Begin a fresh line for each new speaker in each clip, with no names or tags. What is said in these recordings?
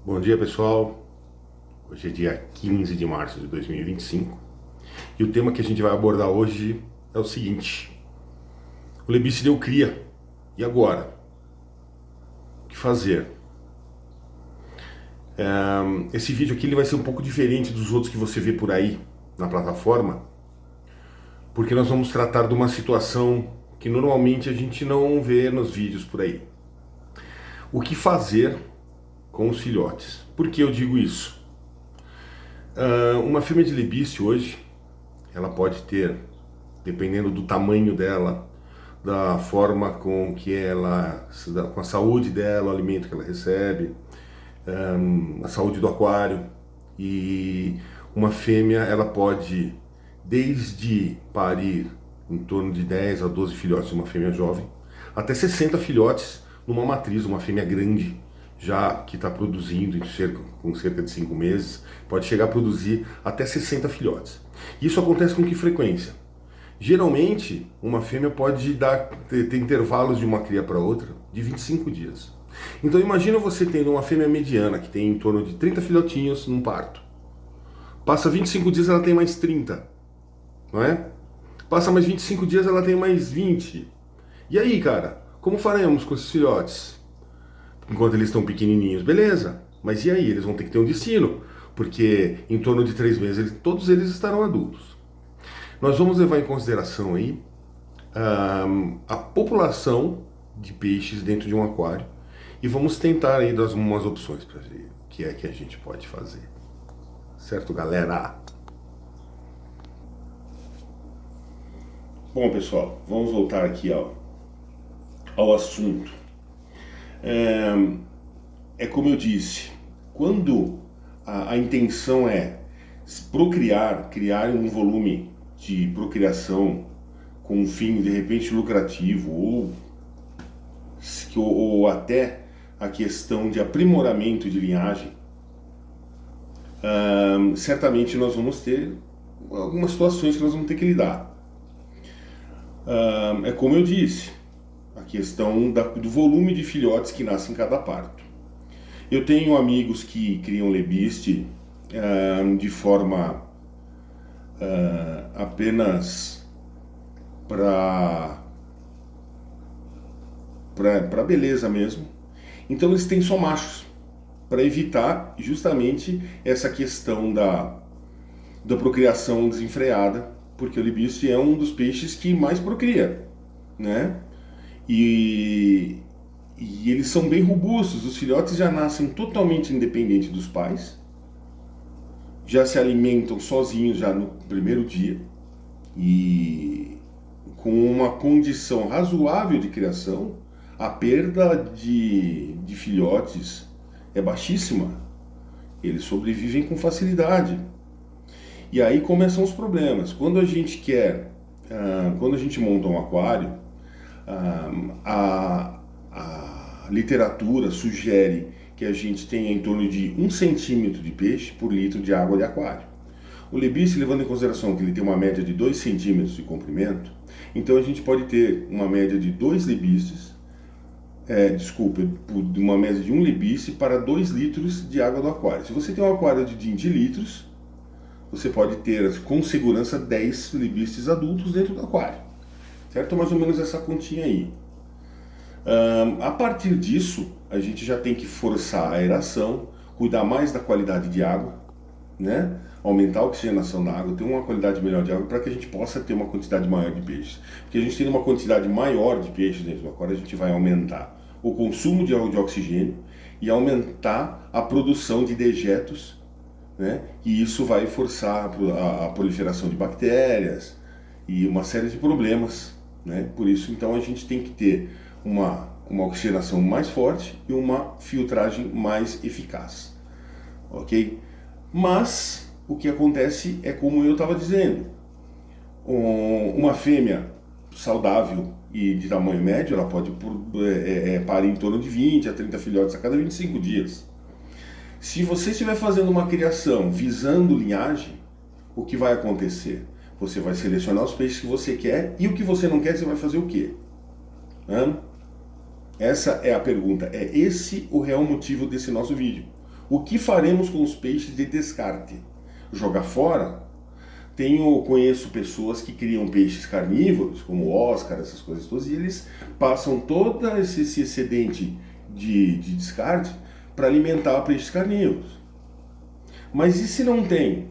Bom dia, pessoal. Hoje é dia 15 de março de 2025 e o tema que a gente vai abordar hoje é o seguinte: o Lebice deu cria, e agora? O que fazer? Esse vídeo aqui ele vai ser um pouco diferente dos outros que você vê por aí na plataforma, porque nós vamos tratar de uma situação que normalmente a gente não vê nos vídeos por aí. O que fazer com os filhotes? Por que eu digo isso? Uma fêmea de Lebice hoje, ela pode ter, dependendo do tamanho dela, da forma com que ela, com a saúde dela, o alimento que ela recebe, a saúde do aquário, e uma fêmea ela pode, desde parir em torno de 10 a 12 filhotes de uma fêmea jovem, até 60 filhotes numa matriz, uma fêmea grande, já que está produzindo com cerca de 5 meses, pode chegar a produzir até 60 filhotes. Isso acontece com que frequência? Geralmente, uma fêmea pode ter intervalos de uma cria para outra de 25 dias. Então imagina você tendo uma fêmea mediana que tem em torno de 30 filhotinhos num parto. Passa 25 dias, ela tem mais 30, não é? Passa mais 25 dias, ela tem mais 20. E aí, cara, como faremos com esses filhotes? Enquanto eles estão pequenininhos, beleza. Mas e aí? Eles vão ter que ter um destino, porque em torno de 3 meses todos eles estarão adultos. Nós vamos levar em consideração aí a população de peixes dentro de um aquário e vamos tentar aí dar umas opções para ver o que é que a gente pode fazer. Certo, galera? Bom, pessoal, vamos voltar aqui ao assunto. É como eu disse, quando a intenção é procriar, criar um volume de procriação com um fim de repente lucrativo ou até a questão de aprimoramento de linhagem, certamente nós vamos ter algumas situações que nós vamos ter que lidar. É como eu disse, a questão do volume de filhotes que nascem em cada parto. Eu tenho amigos que criam lebiste de forma apenas para beleza mesmo. Então eles têm só machos, para evitar justamente essa questão da procriação desenfreada, porque o lebiste é um dos peixes que mais procria, né? E eles são bem robustos, os filhotes já nascem totalmente independentes dos pais, já se alimentam sozinhos já no primeiro dia e com uma condição razoável de criação, a perda de filhotes é baixíssima, eles sobrevivem com facilidade. E aí começam os problemas. Quando a gente quando a gente monta um aquário, a literatura sugere que a gente tenha em torno de 1 centímetro de peixe por litro de água de aquário. O lebiste, levando em consideração que ele tem uma média de 2 centímetros de comprimento, então a gente pode ter uma média de 2 lebistes, uma média de 1 lebiste para 2 litros de água do aquário. Se você tem um aquário de 20 litros, você pode ter com segurança 10 lebistes adultos dentro do aquário. Certo? Mais ou menos essa continha aí. A partir disso, a gente já tem que forçar a aeração, cuidar mais da qualidade de água, né? Aumentar a oxigenação da água, ter uma qualidade melhor de água para que a gente possa ter uma quantidade maior de peixes. Porque a gente tendo uma quantidade maior de peixes dentro do aquário, a gente vai aumentar o consumo de oxigênio e aumentar a produção de dejetos, né? E isso vai forçar a proliferação de bactérias e uma série de problemas, né? Por isso, então, a gente tem que ter uma oxigenação mais forte e uma filtragem mais eficaz, ok? Mas o que acontece é como eu estava dizendo, uma fêmea saudável e de tamanho médio, ela pode parir em torno de 20 a 30 filhotes a cada 25 dias. Se você estiver fazendo uma criação visando linhagem, o que vai acontecer? Você vai selecionar os peixes que você quer e o que você não quer, você vai fazer o quê? Essa é a pergunta. É esse o real motivo desse nosso vídeo. O que faremos com os peixes de descarte? Jogar fora? Conheço pessoas que criam peixes carnívoros, como Oscar, essas coisas todas, e eles passam todo esse excedente de descarte para alimentar peixes carnívoros. Mas e se não tem?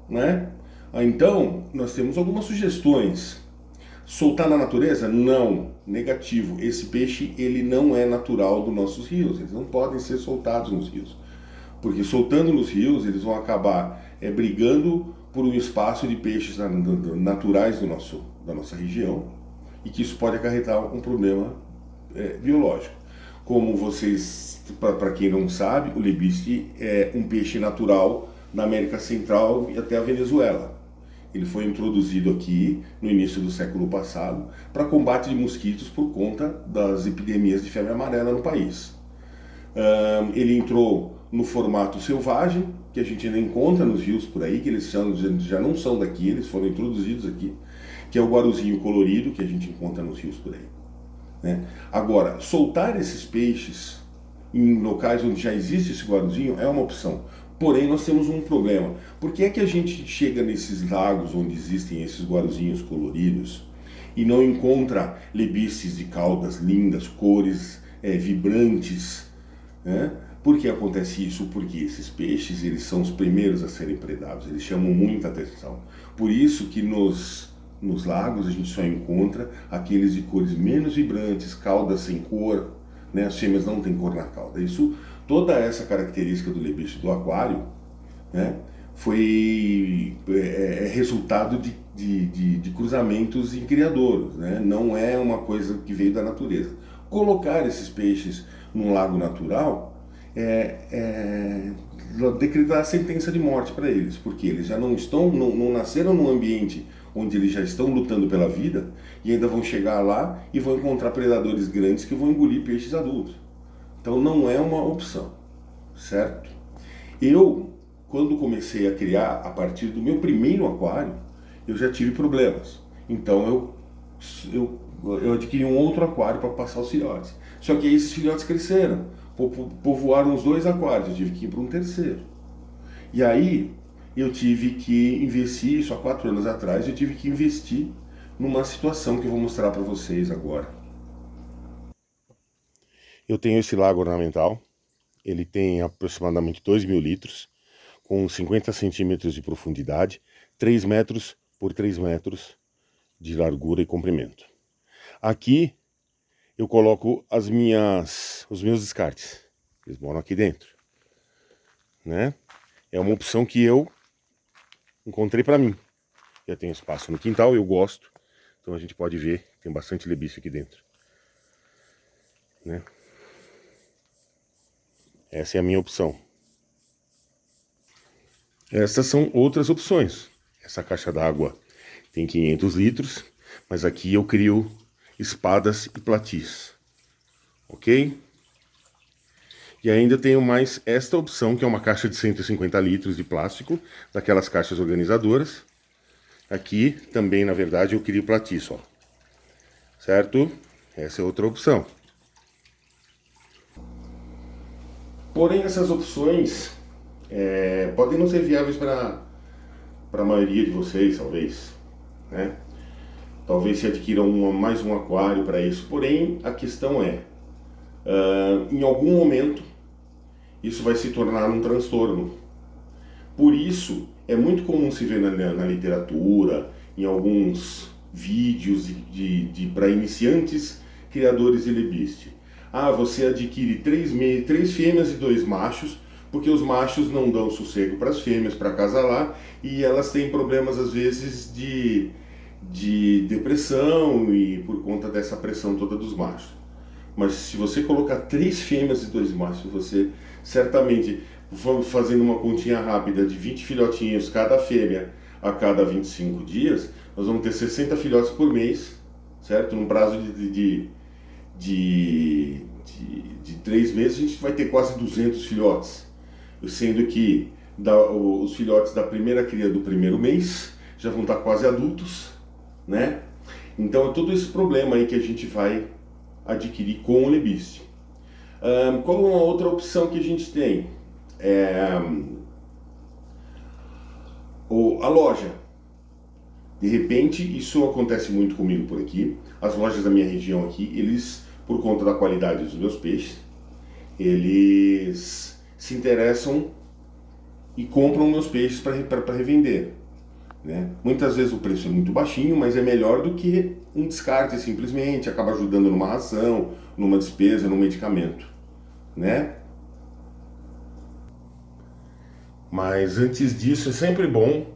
Né? Então, nós temos algumas sugestões. Soltar na natureza? Não, negativo. Esse peixe ele não é natural dos nossos rios, eles não podem ser soltados nos rios. Porque soltando nos rios, eles vão acabar brigando por um espaço de peixes naturais da nossa região, e que isso pode acarretar um problema biológico. Como vocês, para quem não sabe, o lebiste é um peixe natural na América Central e até a Venezuela. Ele foi introduzido aqui no início do século passado para combate de mosquitos por conta das epidemias de febre amarela no país. Ele entrou no formato selvagem, que a gente ainda encontra nos rios por aí, que eles já não são daqui, eles foram introduzidos aqui, que é o guaruzinho colorido, que a gente encontra nos rios por aí. Né? Agora, soltar esses peixes em locais onde já existe esse guaruzinho é uma opção. Porém, nós temos um problema. Por que é que a gente chega nesses lagos onde existem esses guaruzinhos coloridos e não encontra lebistes de caudas lindas, cores vibrantes? Né? Por que acontece isso? Porque esses peixes eles são os primeiros a serem predados, eles chamam muita atenção. Por isso que nos lagos a gente só encontra aqueles de cores menos vibrantes, caudas sem cor, né? As fêmeas não têm cor na cauda. Toda essa característica do lebiste do aquário, né, foi resultado de cruzamentos em criadouros, né? Não é uma coisa que veio da natureza. Colocar esses peixes num lago natural decretar a sentença de morte para eles, porque eles já não nasceram num ambiente onde eles já estão lutando pela vida e ainda vão chegar lá e vão encontrar predadores grandes que vão engolir peixes adultos. Então não é uma opção, certo? Eu, quando comecei a criar, a partir do meu primeiro aquário, eu já tive problemas. Então eu adquiri um outro aquário para passar os filhotes. Só que aí esses filhotes cresceram, povoaram os 2 aquários, eu tive que ir para um terceiro. E aí eu tive que investir, isso há 4 anos atrás, eu tive que investir numa situação que eu vou mostrar para vocês agora. Eu tenho esse lago ornamental, ele tem aproximadamente 2.000 litros, com 50 centímetros de profundidade, 3 metros por 3 metros de largura e comprimento. Aqui eu coloco os meus descartes, eles moram aqui dentro, né? É uma opção que eu encontrei para mim. Já tenho espaço no quintal, eu gosto, então a gente pode ver, tem bastante lebiste aqui dentro, né? Essa é a minha opção. Essas são outras opções. Essa caixa d'água tem 500 litros, mas aqui eu crio espadas e platis, ok? E ainda tenho mais esta opção, que é uma caixa de 150 litros de plástico, daquelas caixas organizadoras. Aqui também, na verdade, eu crio platis, ó. Certo? Essa é outra opção. Porém, essas opções podem não ser viáveis para a maioria de vocês, talvez, né? Talvez se adquiram mais um aquário para isso. Porém, a questão em algum momento, isso vai se tornar um transtorno. Por isso, é muito comum se ver na literatura, em alguns vídeos para iniciantes criadores de lebiste. Você adquire 3 fêmeas e 2 machos, porque os machos não dão sossego para as fêmeas para acasalar e elas têm problemas às vezes de depressão e por conta dessa pressão toda dos machos. Mas se você colocar 3 fêmeas e 2 machos, você certamente, fazendo uma continha rápida de 20 filhotinhos cada fêmea a cada 25 dias, nós vamos ter 60 filhotes por mês, certo? Num prazo de 3 meses a gente vai ter quase 200 filhotes, sendo que os filhotes da primeira cria do primeiro mês já vão estar quase adultos, né? Então é todo esse problema aí que a gente vai adquirir com o lebiste. Qual uma outra opção que a gente tem? A loja, de repente, isso acontece muito comigo por aqui. As lojas da minha região aqui, eles, por conta da qualidade dos meus peixes, eles se interessam e compram meus peixes para revender, né? Muitas vezes o preço é muito baixinho, mas é melhor do que um descarte simplesmente, acaba ajudando numa ração, numa despesa, num medicamento, né? Mas antes disso é sempre bom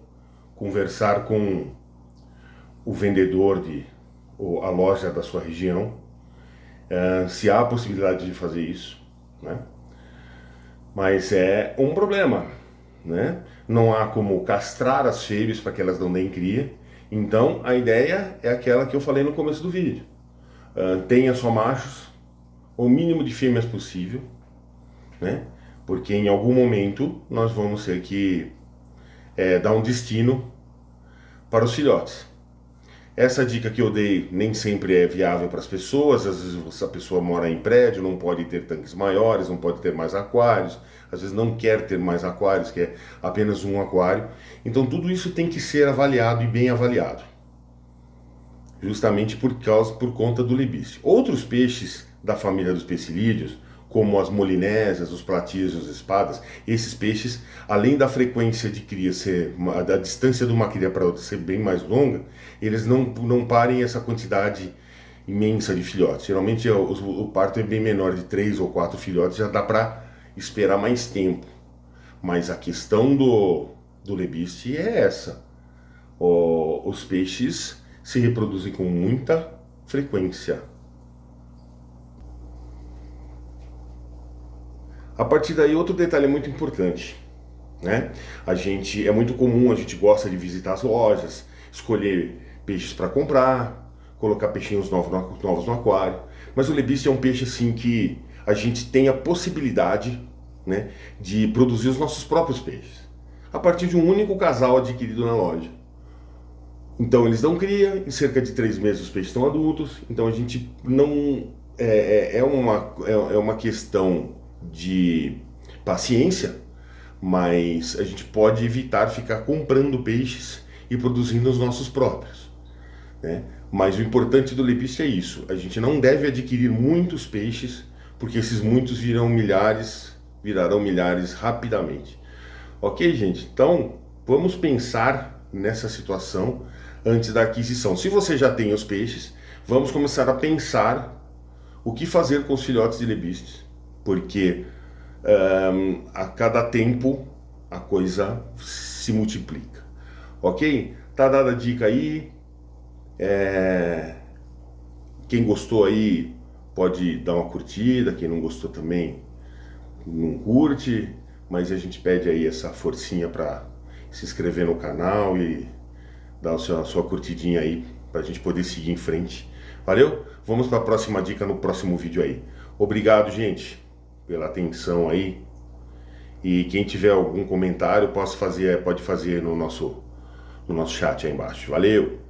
conversar com o vendedor ou a loja da sua região, se há a possibilidade de fazer isso, né? Mas é um problema, né? Não há como castrar as fêmeas para que elas não deem cria. Então a ideia é aquela que eu falei no começo do vídeo. Tenha só machos, o mínimo de fêmeas possível, né? Porque em algum momento nós vamos ter que dar um destino para os filhotes. Essa dica que eu dei nem sempre é viável para as pessoas. Às vezes a pessoa mora em prédio, não pode ter tanques maiores, não pode ter mais aquários, às vezes não quer ter mais aquários, quer apenas um aquário. Então tudo isso tem que ser avaliado e bem avaliado, justamente por conta do lebiste. Outros peixes da família dos pecilídeos, como as molinésias, os platídeos e as espadas, esses peixes, além da frequência de cria da distância de uma cria para outra ser bem mais longa, eles não parem essa quantidade imensa de filhotes. Geralmente o parto é bem menor, de 3 ou 4 filhotes, já dá para esperar mais tempo. Mas a questão do lebiste é essa. Os peixes se reproduzem com muita frequência. A partir daí, outro detalhe muito importante, né? É muito comum, a gente gosta de visitar as lojas, escolher peixes para comprar, colocar peixinhos novos no aquário. Mas o lebiste é um peixe assim que a gente tem a possibilidade, né, de produzir os nossos próprios peixes, a partir de um único casal adquirido na loja. Então eles dão cria, em cerca de 3 meses os peixes estão adultos, então a gente não... É uma questão de paciência, mas a gente pode evitar ficar comprando peixes e produzindo os nossos próprios, né? Mas o importante do lebiste é isso, a gente não deve adquirir muitos peixes, porque esses muitos virarão milhares rapidamente. Ok, gente? Então, vamos pensar nessa situação antes da aquisição. Se você já tem os peixes, vamos começar a pensar o que fazer com os filhotes de lebistes, porque a cada tempo a coisa se multiplica. Ok? Tá dada a dica aí. Quem gostou aí pode dar uma curtida, quem não gostou também não curte, mas a gente pede aí essa forcinha para se inscrever no canal e dar a sua curtidinha aí para a gente poder seguir em frente. Valeu? Vamos para a próxima dica no próximo vídeo aí. Obrigado, gente, pela atenção aí. E quem tiver algum comentário pode fazer no nosso chat aí embaixo. Valeu!